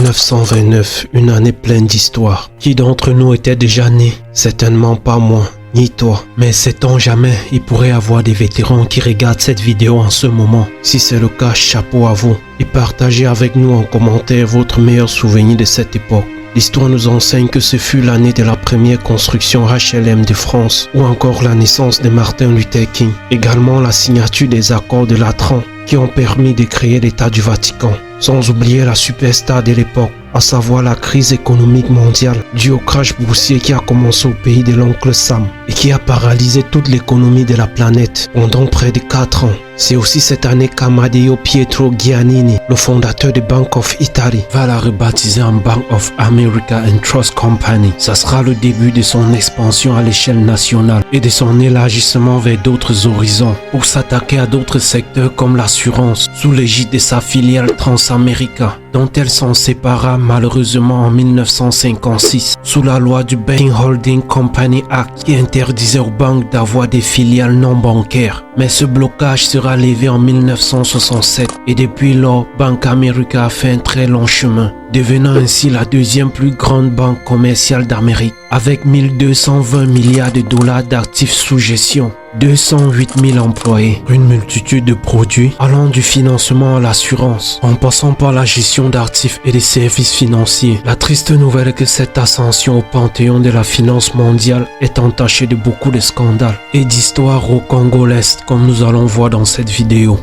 1929, une année pleine d'histoire. Qui d'entre nous était déjà né? Certainement pas moi, ni toi. Mais sait-on jamais, il pourrait y avoir des vétérans qui regardent cette vidéo en ce moment. Si c'est le cas, chapeau à vous. Et partagez avec nous en commentaire votre meilleur souvenir de cette époque. L'histoire nous enseigne que ce fut l'année de la première construction HLM de France ou encore la naissance de Martin Luther King. Également la signature des accords de Latran qui ont permis de créer l'État du Vatican. Sans oublier la superstar de l'époque, à savoir la crise économique mondiale due au crash boursier qui a commencé au pays de l'oncle Sam et qui a paralysé toute l'économie de la planète pendant près de 4 ans. C'est aussi cette année qu'Amadeo Pietro Giannini, le fondateur de Bank of Italy, va la rebaptiser en Bank of America and Trust Company. Ça sera le début de son expansion à l'échelle nationale et de son élargissement vers d'autres horizons pour s'attaquer à d'autres secteurs comme l'assurance sous l'égide de sa filiale Transamerica, dont elle s'en sépara malheureusement en 1956 sous la loi du Banking Holding Company Act qui interdisait aux banques d'avoir des filiales non bancaires. Mais ce blocage sera levé en 1967 et depuis lors, Bank America a fait un très long chemin, devenant ainsi la deuxième plus grande banque commerciale d'Amérique avec 1220 milliards de dollars d'actifs sous gestion, 208 000 employés, une multitude de produits allant du financement à l'assurance, en passant par la gestion d'actifs et des services financiers. La triste nouvelle est que cette ascension au panthéon de la finance mondiale est entachée de beaucoup de scandales et d'histoires rocambolesques comme nous allons voir dans cette vidéo.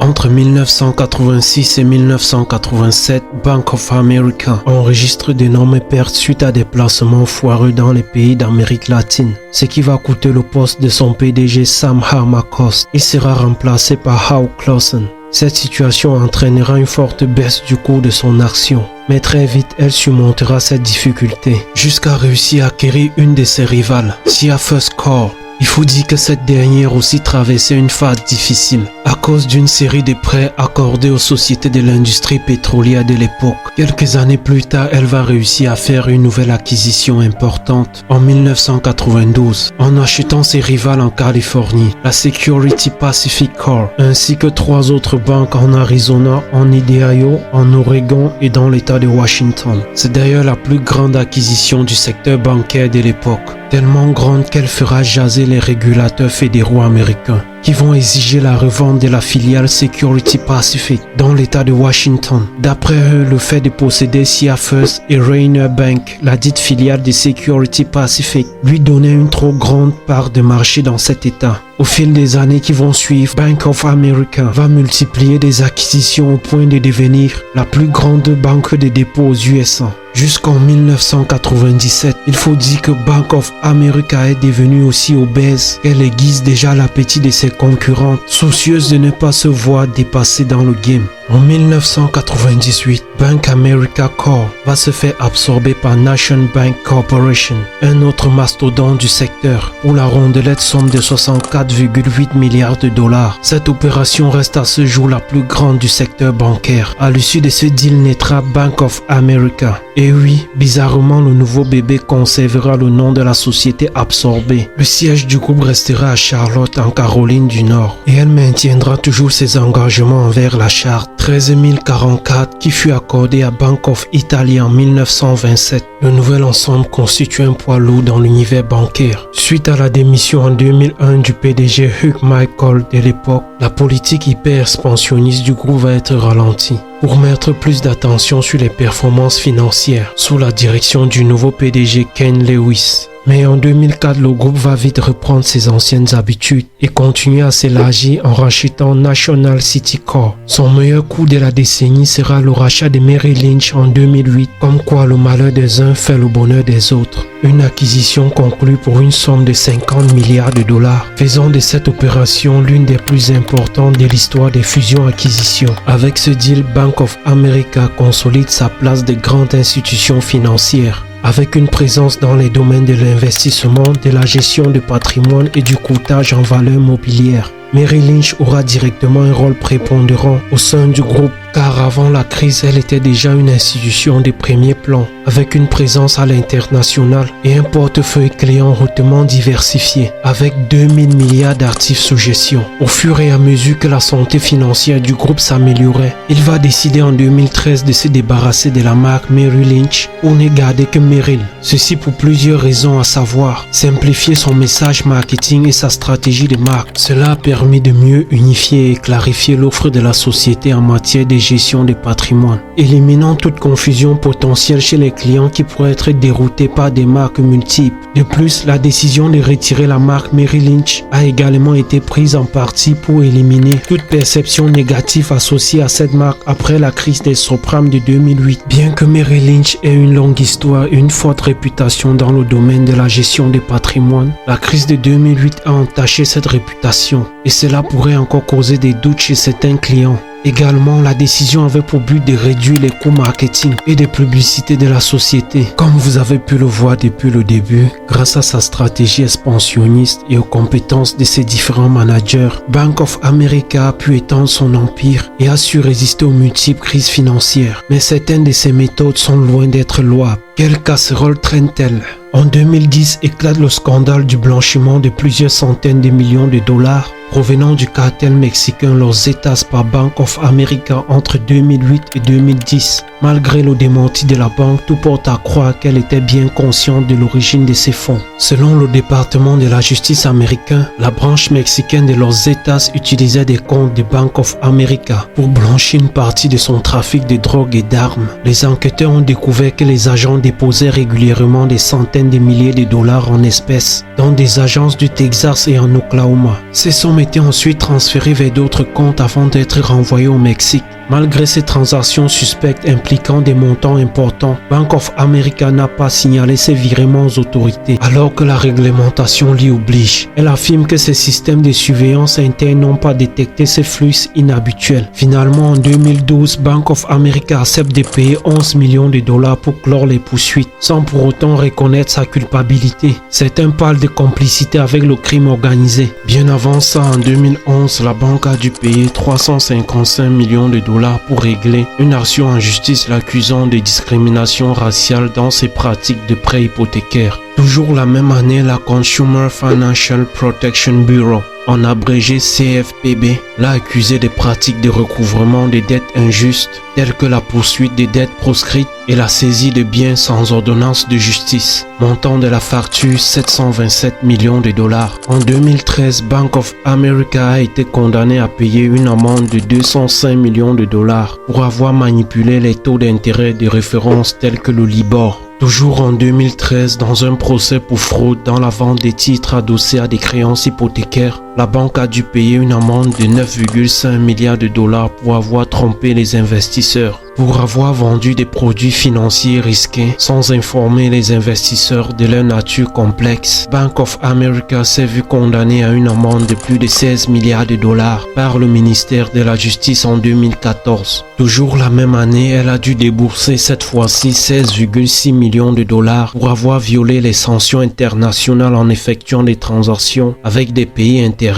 Entre 1986 et 1987, Bank of America enregistre d'énormes pertes suite à des placements foireux dans les pays d'Amérique latine, ce qui va coûter le poste de son PDG Sam Harmakos. Il sera remplacé par Hal Clausen. Cette situation entraînera une forte baisse du cours de son action, mais très vite elle surmontera cette difficulté jusqu'à réussir à acquérir une de ses rivales, Sia First Corp. Il faut dire que cette dernière aussi traversait une phase difficile à cause d'une série de prêts accordés aux sociétés de l'industrie pétrolière de l'époque. Quelques années plus tard, elle va réussir à faire une nouvelle acquisition importante en 1992 en achetant ses rivales en Californie, la Security Pacific Corp, ainsi que 3 autres banques en Arizona, en Idaho, en Oregon et dans l'état de Washington. C'est d'ailleurs la plus grande acquisition du secteur bancaire de l'époque, tellement grande qu'elle fera jaser les régulateurs fédéraux américains qui vont exiger la revente de la filiale Security Pacific dans l'état de Washington. D'après eux, le fait de posséder Sia First et Rainier Bank, la dite filiale de Security Pacific, lui donnait une trop grande part de marché dans cet état. Au fil des années qui vont suivre, Bank of America va multiplier des acquisitions au point de devenir la plus grande banque de dépôt aux USA. Jusqu'en 1997, il faut dire que Bank of America est devenue aussi obèse qu'elle aiguise déjà l'appétit de ses concurrentes, soucieuse de ne pas se voir dépasser dans le game. En 1998, Bank America Corp va se faire absorber par National Bank Corporation, un autre mastodonte du secteur, pour la rondelette somme de 64,8 milliards de dollars. Cette opération reste à ce jour la plus grande du secteur bancaire. À l'issue de ce deal naîtra Bank of America. Et oui, bizarrement, le nouveau bébé conservera le nom de la société absorbée. Le siège du groupe restera à Charlotte, en Caroline du Nord, et elle maintiendra toujours ses engagements envers la charte 13044 qui fut accordée à Bank of Italy en 1927. Le nouvel ensemble constitue un poids lourd dans l'univers bancaire. Suite à la démission en 2001 du PDG Hugh Michael de l'époque, la politique hyper expansionniste du groupe va être ralentie pour mettre plus d'attention sur les performances financières sous la direction du nouveau PDG Ken Lewis. Mais en 2004, le groupe va vite reprendre ses anciennes habitudes et continuer à s'élargir en rachetant National City Corp. Son meilleur coup de la décennie sera le rachat de Merrill Lynch en 2008, comme quoi le malheur des uns fait le bonheur des autres. Une acquisition conclue pour une somme de 50 milliards de dollars, faisant de cette opération l'une des plus importantes de l'histoire des fusions-acquisitions. Avec ce deal, Bank of America consolide sa place de grande institution financière, avec une présence dans les domaines de l'investissement, de la gestion de patrimoine et du courtage en valeurs mobilières. Merrill Lynch aura directement un rôle prépondérant au sein du groupe car avant la crise, elle était déjà une institution de premier plan, avec une présence à l'international et un portefeuille client hautement diversifié, avec 2000 milliards d'actifs sous gestion. Au fur et à mesure que la santé financière du groupe s'améliorait, il va décider en 2013 de se débarrasser de la marque Merrill Lynch pour ne garder que Merrill. Ceci pour plusieurs raisons, à savoir simplifier son message marketing et sa stratégie de marque. Cela a permis de mieux unifier et clarifier l'offre de la société en matière de gestion de patrimoine, éliminant toute confusion potentielle chez les clients qui pourraient être déroutés par des marques multiples. De plus, la décision de retirer la marque Merrill Lynch a également été prise en partie pour éliminer toute perception négative associée à cette marque après la crise des subprimes de 2008. Bien que Merrill Lynch ait une longue histoire et une forte réputation dans le domaine de la gestion des patrimoines, la crise de 2008 a entaché cette réputation et cela pourrait encore causer des doutes chez certains clients. Également, la décision avait pour but de réduire les coûts marketing et de publicité de la société. Comme vous avez pu le voir depuis le début, grâce à sa stratégie expansionniste et aux compétences de ses différents managers, Bank of America a pu étendre son empire et a su résister aux multiples crises financières. Mais certaines de ses méthodes sont loin d'être louables. Quelle casserole traîne-t-elle ? En 2010 éclate le scandale du blanchiment de plusieurs centaines de millions de dollars provenant du cartel mexicain Los Zetas par Bank of America entre 2008 et 2010. Malgré le démenti de la banque, tout porte à croire qu'elle était bien consciente de l'origine de ces fonds. Selon le département de la justice américain, la branche mexicaine de Los Zetas utilisait des comptes de Bank of America pour blanchir une partie de son trafic de drogue et d'armes. Les enquêteurs ont découvert que les agents déposaient régulièrement des centaines de milliers de dollars en espèces dans des agences du Texas et en Oklahoma. Ces sommes étaient ensuite transférées vers d'autres comptes avant d'être renvoyées au Mexique. Malgré ces transactions suspectes impliquant des montants importants, Bank of America n'a pas signalé ces virements aux autorités, alors que la réglementation l'y oblige. Elle affirme que ces systèmes de surveillance interne n'ont pas détecté ces flux inhabituels. Finalement, en 2012, Bank of America accepte de payer 11 millions de dollars pour clore les poursuites, sans pour autant reconnaître sa culpabilité. Certains parlent de complicité avec le crime organisé. Bien avant ça, en 2011, la banque a dû payer 355 millions de dollars pour régler une action en justice l'accusant de discrimination raciale dans ses pratiques de prêts hypothécaires. Toujours la même année, la Consumer Financial Protection Bureau, en abrégé CFPB, l'a accusé de pratiques de recouvrement des dettes injustes, telles que la poursuite des dettes proscrites et la saisie de biens sans ordonnance de justice. Montant de la facture 727 millions de dollars. En 2013, Bank of America a été condamné à payer une amende de 205 millions de dollars pour avoir manipulé les taux d'intérêt de référence tels que le Libor. Toujours en 2013, dans un procès pour fraude dans la vente des titres adossés à des créances hypothécaires, la banque a dû payer une amende de 9,5 milliards de dollars pour avoir trompé les investisseurs, pour avoir vendu des produits financiers risqués sans informer les investisseurs de leur nature complexe. Bank of America s'est vu condamné à une amende de plus de 16 milliards de dollars par le ministère de la Justice en 2014. Toujours la même année, elle a dû débourser cette fois-ci 16,6 millions de dollars pour avoir violé les sanctions internationales en effectuant des transactions avec des pays interdits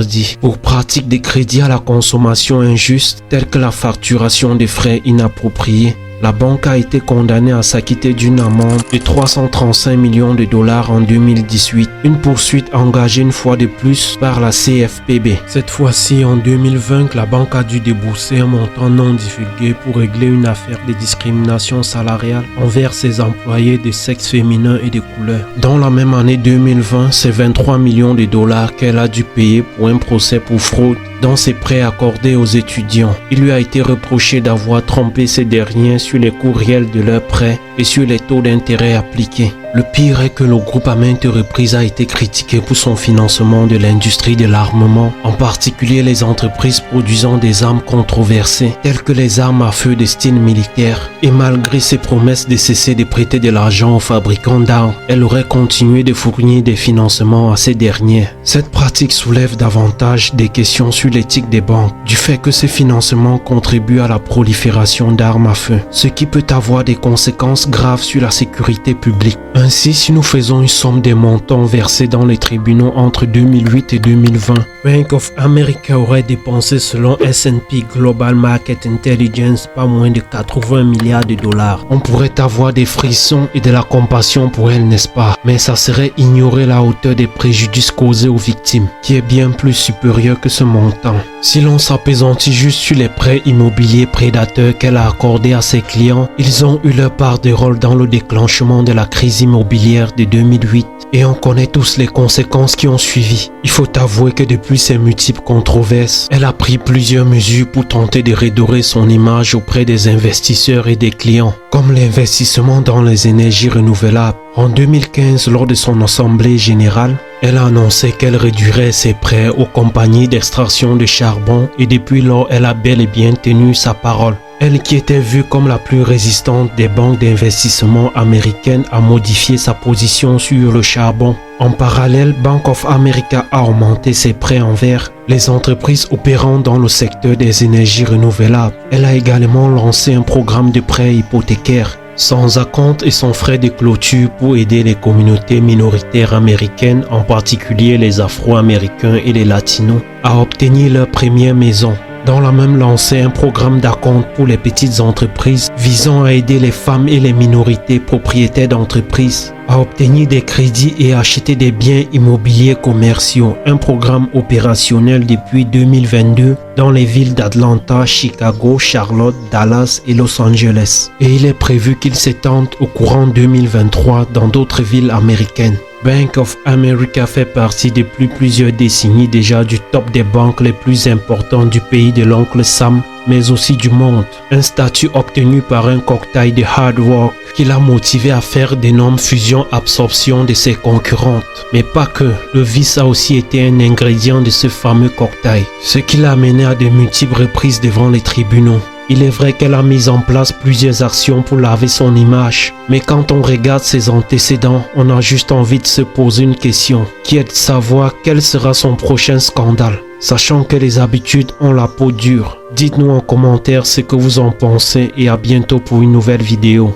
pour pratique de crédit à la consommation injuste telles que la facturation des frais inappropriés. La banque a été condamnée à s'acquitter d'une amende de 335 millions de dollars en 2018, une poursuite engagée une fois de plus par la CFPB. Cette fois-ci, en 2020, la banque a dû débourser un montant non divulgué pour régler une affaire de discrimination salariale envers ses employés de sexe féminin et de couleur. Dans la même année 2020, c'est 23 millions de dollars qu'elle a dû payer pour un procès pour fraude dans ses prêts accordés aux étudiants. Il lui a été reproché d'avoir trompé ces derniers sur les coûts réels de leurs prêts et sur les taux d'intérêt appliqués. Le pire est que le groupe à maintes reprises a été critiqué pour son financement de l'industrie de l'armement, en particulier les entreprises produisant des armes controversées, telles que les armes à feu de style militaire. Et malgré ses promesses de cesser de prêter de l'argent aux fabricants d'armes, elle aurait continué de fournir des financements à ces derniers. Cette pratique soulève davantage des questions sur l'éthique des banques, du fait que ces financements contribuent à la prolifération d'armes à feu, ce qui peut avoir des conséquences graves sur la sécurité publique. Ainsi, si nous faisons une somme des montants versés dans les tribunaux entre 2008 et 2020, Bank of America aurait dépensé selon S&P Global Market Intelligence pas moins de 80 milliards de dollars. On pourrait avoir des frissons et de la compassion pour elle, n'est-ce pas? Mais ça serait ignorer la hauteur des préjudices causés aux victimes, qui est bien plus supérieure que ce montant. Si l'on s'appesantit juste sur les prêts immobiliers prédateurs qu'elle a accordés à ses clients, ils ont eu leur part de rôle dans le déclenchement de la crise immobilière de 2008 et on connaît tous les conséquences qui ont suivi. Il faut avouer que depuis ces multiples controverses, elle a pris plusieurs mesures pour tenter de redorer son image auprès des investisseurs et des clients, comme l'investissement dans les énergies renouvelables. En 2015, lors de son assemblée générale, elle a annoncé qu'elle réduirait ses prêts aux compagnies d'extraction de charbon et depuis lors, elle a bel et bien tenu sa parole. Elle qui était vue comme la plus résistante des banques d'investissement américaines a modifié sa position sur le charbon. En parallèle, Bank of America a augmenté ses prêts envers les entreprises opérant dans le secteur des énergies renouvelables. Elle a également lancé un programme de prêts hypothécaires sans acompte et sans frais de clôture pour aider les communautés minoritaires américaines, en particulier les Afro-Américains et les Latinos, à obtenir leur première maison. Dans la même lancée, un programme d'acompte pour les petites entreprises visant à aider les femmes et les minorités propriétaires d'entreprises à obtenir des crédits et acheter des biens immobiliers commerciaux. Un programme opérationnel depuis 2022 dans les villes d'Atlanta, Chicago, Charlotte, Dallas et Los Angeles. Et il est prévu qu'il s'étende au courant 2023 dans d'autres villes américaines. Bank of America fait partie depuis plusieurs décennies déjà du top des banques les plus importantes du pays de l'oncle Sam, mais aussi du monde. Un statut obtenu par un cocktail de hard work qui l'a motivé à faire d'énormes fusions-absorptions de ses concurrentes. Mais pas que, le vice a aussi été un ingrédient de ce fameux cocktail, ce qui l'a amené à de multiples reprises devant les tribunaux. Il est vrai qu'elle a mis en place plusieurs actions pour laver son image, mais quand on regarde ses antécédents, on a juste envie de se poser une question, qui est de savoir quel sera son prochain scandale. Sachant que les habitudes ont la peau dure. Dites-nous en commentaire ce que vous en pensez et à bientôt pour une nouvelle vidéo.